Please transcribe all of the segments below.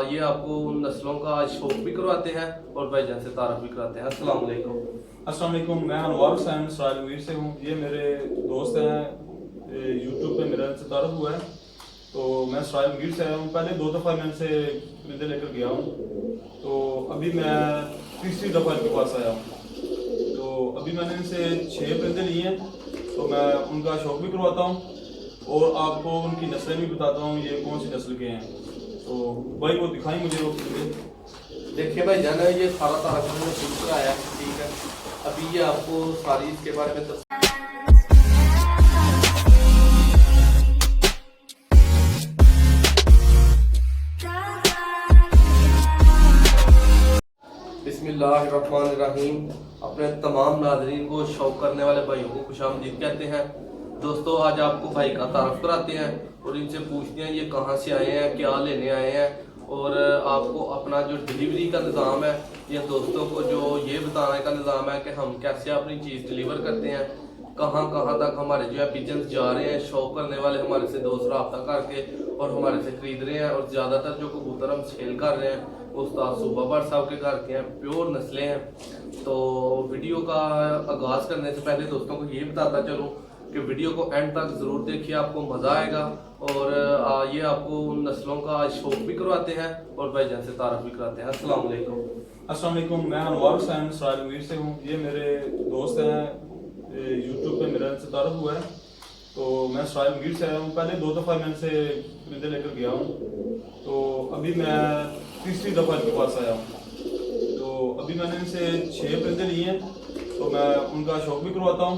ये आपको उन नस्लों का शौक भी करवाते हैं और भाईजान से तारफ भी कराते हैं। अस्सलाम वालेकुम। अस्सलाम वालेकुम। मैं अनवर हुसैन इसराइल मीर से हूँ। ये मेरे दोस्त हैं, यूट्यूब पे मेरा इनसे तारुफ हुआ है। तो मैं इसराइल मीर से आया हूँ। पहले 2 दफ़ा मैं इनसे परिंदे लेकर गया हूँ, तो अभी मैं तीसरी दफ़ा इनके पास आया हूँ। तो अभी मैंने इनसे 6 परिंदे लिए हैं, तो मैं उनका शौक भी करवाता हूँ और आपको उनकी नस्लें भी बताता हूँ ये कौन सी नस्ल के हैं। तो भाई वो दिखाएं मुझे वो परिंदे। देखिए भाईजान, ये सारा तारफ मैंने शुरू कराया है, ठीक है। अभी ये आपको सारी इसके बारे में बिस्मिल्लाहिर्रहमानिर्रहीम। अपने तमाम नाज़रीन को शौक करने वाले भाइयों को खुशामदीद कहते हैं। दोस्तों, आज आपको भाई का तारफ़ कराते हैं और इनसे पूछते हैं ये कहाँ से आए हैं, क्या लेने आए हैं, और आपको अपना जो डिलीवरी का निज़ाम है या दोस्तों को जो ये बताने का निज़ाम है कि हम कैसे अपनी चीज़ डिलीवर करते हैं, कहाँ कहाँ तक हमारे जो है पिजन्स जा रहे हैं। शौक करने वाले हमारे से दोस्त रब्ता करके और हमारे से ख़रीद रहे हैं, और ज़्यादातर जो कबूतर हम सेल कर रहे हैं उस्ताद सूबा भट्ट साहब के घर के हैं, प्योर नस्लें हैं। तो वीडियो का आगाज़ करने से पहले दोस्तों को ये बताता चलूँ कि वीडियो को एंड तक ज़रूर देखिए, आपको मज़ा आएगा। और ये आपको उन नस्लों का शौक भी करवाते हैं और भाईजान से तारफ़ भी कराते हैं। अस्सलाम वालेकुम। अस्सलाम वालेकुम। मैं अनवर हुसैन इसराइल मीर से हूँ। ये मेरे दोस्त हैं, यूट्यूब पे मेरा इनसे तारुफ हुआ है। तो मैं इसराइल मीर से आया हूँ। पहले 2 दफ़ा मैं इनसे परिंदे लेकर गया हूँ, तो अभी मैं तीसरी दफ़ा इनके पास आया हूँ। तो अभी मैंने इनसे 6 परिंदे लिए हैं, तो मैं उनका शौक भी करवाता हूँ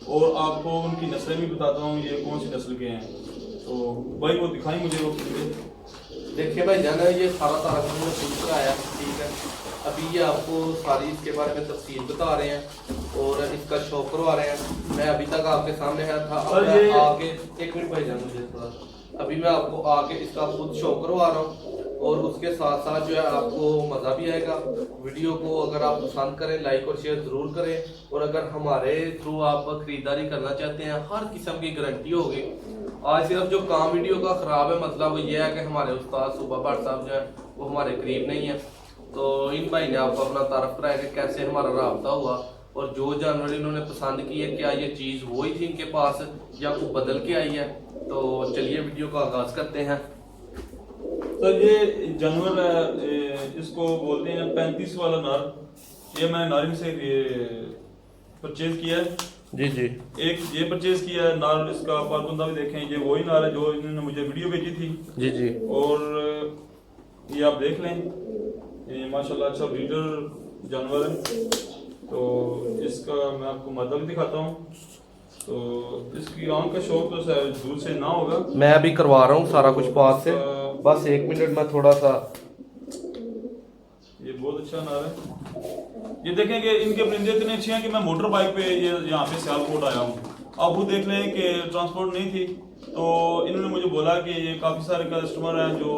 और आपको उनकी नस्लें भी बताता हूँ ये कौन सी नस्ल के हैं। तो भाई वो दिखाएं मुझे वो परिंदे। देखिए भाईजान, ये सारा तारफ़ मैंने शुरू कराया है, ठीक है। अभी ये आपको सारी इसके बारे में तफसील बता रहे हैं और इसका शौक करवा रहे हैं। मैं अभी तक आपके सामने है था, अब मैं आगे एक मिनट भाईजान मुझे थोड़ा, अभी मैं आपको आगे इसका खुद शौक करवा रहा हूँ और उसके साथ साथ जो है आपको मज़ा भी आएगा। वीडियो को अगर आप पसंद करें लाइक और शेयर ज़रूर करें, और अगर हमारे थ्रू आप ख़रीदारी करना चाहते हैं हर किस्म की गारंटी होगी। आज सिर्फ जो काम वीडियो का ख़राब है मसला वो ये है कि हमारे उस्ताद सूबा भट्ट साहब जो है वो हमारे करीब नहीं है। तो इन भाई ने आपको अपना तारफ़ कराया कि कैसे हमारा रब्ता हुआ और जो जानवर इन्होंने पसंद की है, क्या ये चीज़ वही थी इनके पास या कुछ बदल के आई है। तो चलिए वीडियो का आगाज़ करते हैं। सर ये जानवर है, इसको बोलते हैं 35 वाला नर। ये मैंने नारिंग से परचेज किया है। जी जी। एक ये परचेज किया है नार, इसका पारकुंदा भी देखें, ये वही नार है जो इन्होंने मुझे वीडियो भेजी थी। जी जी। और ये आप देख लें, ये माशाल्लाह अच्छा ब्रीडर जानवर है। तो इसका मैं आपको मादा भी दिखाता हूँ। तो इसकी आंख का शौक तो दूर से ना होगा, मैं अभी करवा रहा हूँ सारा कुछ पास से, बस 1 मिनट में थोड़ा सा। ये बहुत अच्छा नार है। ये देखें कि इनके परिंदे इतने अच्छे हैं कि मैं मोटर बाइक पे ये यहाँ पे सियालकोट आया हूँ। आप वो देख लें कि ट्रांसपोर्ट नहीं थी, तो इन्होंने मुझे बोला कि ये काफ़ी सारे कस्टमर हैं जो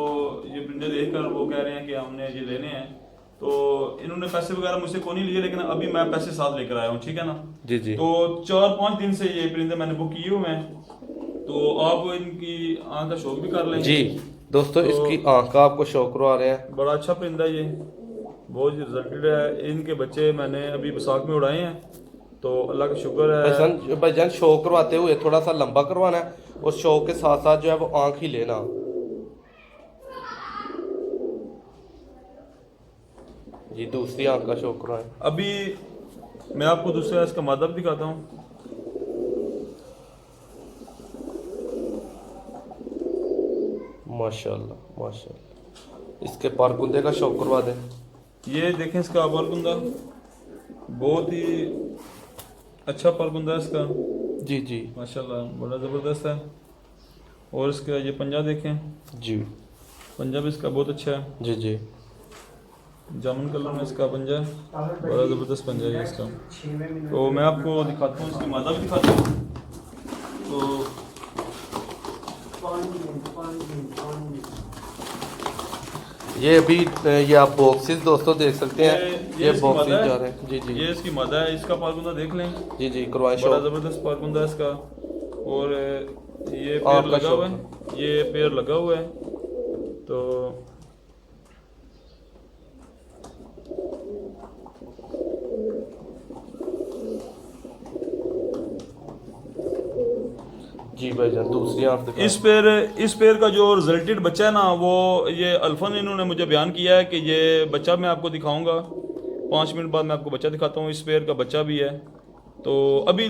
ये परिंदे देखकर वो कह रहे हैं कि हमने ये लेने हैं। तो इन्होंने पैसे वगैरह मुझसे को नहीं लिए, लेकिन अभी मैं पैसे साथ लेकर आया हूँ, ठीक है ना। जी जी। तो 4-5 दिन से ये परिंदे मैंने बुक किए हुए हैं, तो आप इनकी आँख का शौक भी कर लें। जी दोस्तों, तो इसकी आंख का आपको शौक करवा रहे हैं। बड़ा अच्छा परिंदा है, ये बहुत रिजल्टेड है। इनके बच्चे मैंने अभी बैसाख में उड़ाए हैं, तो अल्लाह का शुक्र है। भाईजान शौक करवाते हुए थोड़ा सा लंबा करवाना है और शौक के साथ साथ जो है वो आंख ही लेना। जी, दूसरी आंख का शौक करवाएं। अभी मैं आपको दूसरा इसका मादा भी दिखाता हूँ। माशाल्लाह माशाल्लाह। इसके पारकुंदे का शौक करवा दें। ये देखें इसका पारकुंदा, बहुत ही अच्छा पारकुंदा है इसका। जी जी माशाल्लाह बड़ा ज़बरदस्त है। और इसका ये पंजा देखें जी, पंजा भी इसका बहुत अच्छा है। जी जी। जामुन कलर में इसका पंजा है, बड़ा ज़बरदस्त पंजा है इसका। तो मैं आपको दिखाता हूँ, इसकी मादा भी दिखाता हूँ। तो ये अभी ये आप बॉक्सेस दोस्तों देख सकते हैं, ये बॉक्सेस जा रहे हैं। जी जी। ये इसकी मादा है, इसका पारकुंदा देख लें। जी जी करवाएं। बड़ा ज़बरदस्त पारकुंदा है इसका। और ये पैर लगा हुआ है, ये पैर लगा हुआ है। तो जी भाईजान, दूसरी आंख दिखाएं। इस पेयर का जो रिजल्टेड बच्चा है ना, वो ये अल्फा ने इन्होंने मुझे बयान किया है कि ये बच्चा मैं आपको दिखाऊंगा 5 मिनट बाद। मैं आपको बच्चा दिखाता हूँ। इस पेयर का बच्चा भी है। तो अभी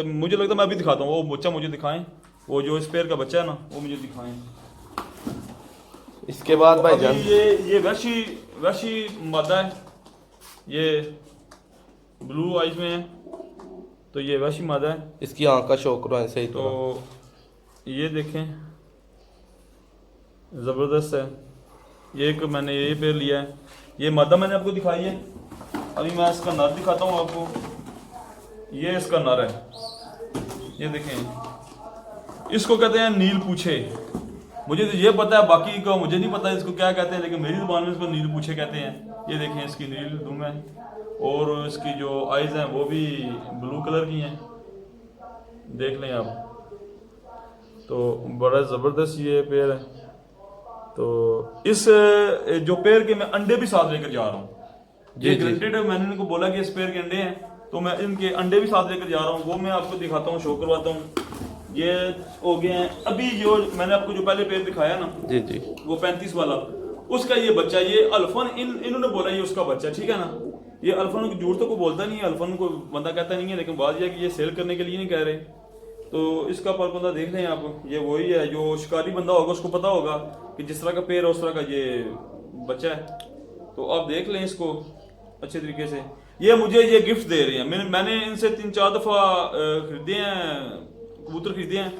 मुझे लगता है मैं अभी दिखाता हूँ। वो बच्चा मुझे दिखाएं, वो जो इस पेयर का बच्चा है ना वो मुझे दिखाएं। इसके बाद तो भाईजान ये वैशी मादा है, ये ब्लू आइज में है, तो ये वैशी मादा है। इसकी आंख का शौक करवाएं सही। तो ये देखें, ज़बरदस्त है। ये एक मैंने ये पेड़ लिया है। ये मादा मैंने आपको दिखाई है। अभी मैं इसका नर दिखाता हूँ आपको। ये इसका नर है, ये देखें। इसको कहते हैं नील पूछे। मुझे तो ये पता है, बाकी का मुझे नहीं पता इसको क्या कहते हैं, लेकिन मेरी ज़ुबान में इसको नील पूछे कहते हैं। ये देखें, इसकी नील दुम है और इसकी जो आइज़ हैं वो भी ब्लू कलर की हैं, देख लें आप। तो बड़ा ज़बरदस्त ये पेड़ है। तो इस जो पेड़ के मैं अंडे भी साथ लेकर जा रहा हूँ। ये ग्रेडेड है। मैंने इनको बोला कि इस पेड़ के अंडे हैं, तो मैं इनके अंडे भी साथ लेकर जा रहा हूँ। वो मैं आपको दिखाता हूँ, शो करवाता हूँ। ये हो गए हैं। अभी जो मैंने आपको जो पहले पेड़ दिखाया ना, जी जी, वो 35 वाला, उसका ये बच्चा, ये अल्फन इन्होंने बोला ये उसका बच्चा, ठीक है ना। ये अल्फन को झूठ तो कोई बोलता नहीं है, अल्फन को बंदा कहता नहीं है, लेकिन बात यह है कि ये सेल करने के लिए नहीं कह रहे। तो इसका परबंदा देख लें आप। ये वही है जो शिकारी बंदा होगा उसको पता होगा कि जिस तरह का पेड़ है उस तरह का ये बच्चा है। तो आप देख लें इसको अच्छे तरीके से। ये मुझे ये गिफ्ट दे रहे हैं। मैंने इनसे 3-4 दफ़ा खरीदे हैं, कबूतर खरीदे हैं।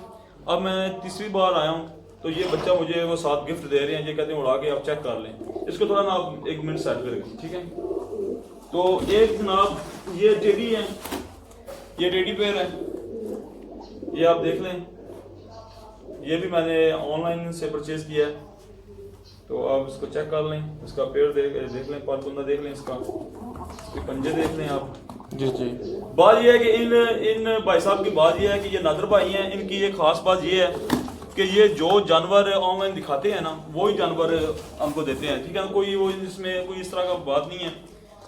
अब मैं तीसरी बार आया हूँ, तो ये बच्चा मुझे वो साथ गिफ्ट दे रहे हैं। ये कहते हैं उड़ा के आप चेक कर लें इसको, थोड़ा ना आप 1 मिनट सेट करें, ठीक है। तो एक जनाब ये टेडी है, ये टेडी पेयर है, ये आप देख लें। ये भी मैंने ऑनलाइन से परचेज किया है, तो आप इसको चेक कर लें। इसका पेड़ देख लें, पालकुंदा देख लें, इसका पंजे देख लें आप। जी जी। बात यह है कि इन भाई साहब की बात यह है कि ये नादर भाई हैं। इनकी एक खास बात ये है कि ये जो जानवर ऑनलाइन दिखाते हैं ना, वही जानवर हमको देते हैं, ठीक है। कोई वो इसमें कोई इस तरह का बात नहीं है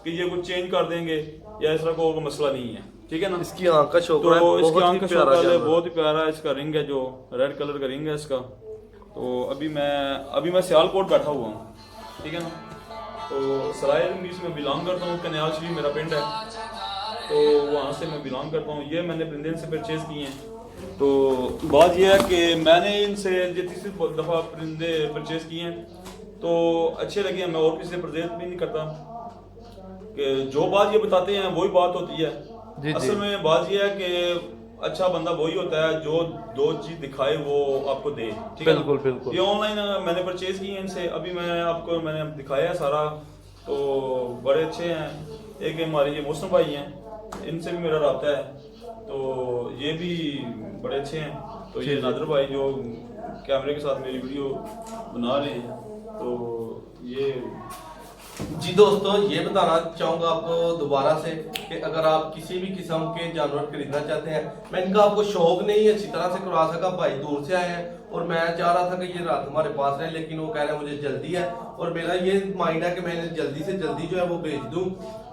कि ये कुछ चेंज कर देंगे या इस तरह का कोई मसला नहीं है, ठीक है ना। इसकी आंख का शौक, तो इसकी आंख का शौक है, बहुत ही प्यारा है। इसका रिंग है जो रेड कलर का रिंग है इसका। तो अभी मैं सियालकोट बैठा हुआ हूँ, ठीक है ना। तो सराय मीस में बिलोंग करता हूँ, कन्याल शरीफ मेरा पिंड है, तो वहाँ से मैं बिलोंग करता हूँ। ये मैंने परिंदे से परचेज किए हैं। तो बात यह है कि मैंने इनसे ये तीसरी दफ़ा परिंदे परचेज किए हैं, तो अच्छे लगे हैं। मैं और किसी से परचेज भी नहीं करता कि जो बात ये बताते हैं वही बात होती है। असल में बात यह है कि अच्छा बंदा वही होता है जो 2 चीज दिखाए वो आपको दे, ठीक है। बिल्कुल बिल्कुल। ये ऑनलाइन मैंने परचेज किए हैं इनसे। अभी मैंने दिखाया है सारा, तो बड़े अच्छे हैं। एक हमारे ये मौसम भाई हैं, इनसे भी मेरा राब्ता है, तो ये भी बड़े अच्छे हैं। तो ये नादर भाई जो कैमरे के साथ मेरी वीडियो बना रहे हैं, तो ये जी दोस्तों, ये बताना चाहूँगा आपको दोबारा से कि अगर आप किसी भी किस्म के जानवर खरीदना चाहते हैं, मैं इनका आपको शौक नहीं अच्छी तरह से करवा सका। भाई दूर से आए हैं और मैं चाह रहा था कि ये रात हमारे पास रहे, लेकिन वो कह रहे हैं मुझे जल्दी है और मेरा ये माइंड है कि मैं जल्दी से जल्दी जो है वो भेज दूँ।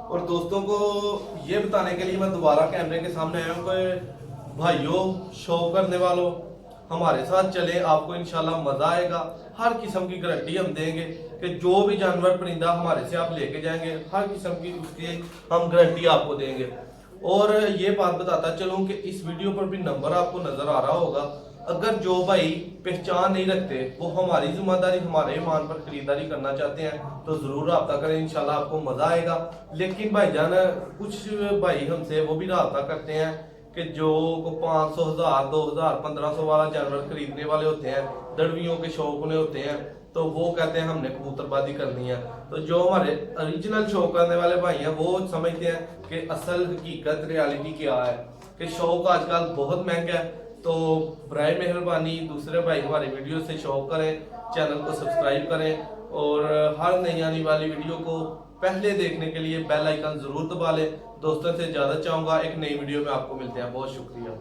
और दोस्तों को ये बताने के लिए मैं दोबारा कैमरे के सामने आया हूँ कि भाइयों, शौक करने वालों, हमारे साथ चले, आपको इंशाल्लाह मजा आएगा। हर किस्म की गारंटी हम देंगे कि जो भी जानवर परिंदा हमारे से आप लेके जाएंगे, हर किस्म की उसकी हम गारंटी आपको देंगे। और ये बात बताता चलूं कि इस वीडियो पर भी नंबर आपको नजर आ रहा होगा। अगर जो भाई पहचान नहीं रखते, वो हमारी जिम्मेदारी, हमारे ईमान पर खरीदारी करना चाहते हैं, तो जरूर रब्ता करें, इंशाल्लाह आपको मजा आएगा। लेकिन भाईजान कुछ भाई हमसे वो भी रब्ता करते हैं कि जो को 500, 1000, 2000, 1500 वाला जानवर खरीदने वाले होते हैं, दड़वियों के शौक उन्हें होते हैं, तो वो कहते हैं हमने कबूतरबाजी करनी है। तो जो हमारे ओरिजिनल शौक करने वाले भाई हैं, वो समझते हैं कि असल हकीकत रियलिटी क्या है, कि शौक आजकल बहुत महंगा है। तो बराए मेहरबानी दूसरे भाई हमारे वीडियो से शौक करें, चैनल को सब्सक्राइब करें और हर नई आने वाली वीडियो को पहले देखने के लिए बेल आइकन जरूर दबा लें। दोस्तों से ज्यादा चाहूंगा, एक नई वीडियो में आपको मिलते हैं। बहुत शुक्रिया।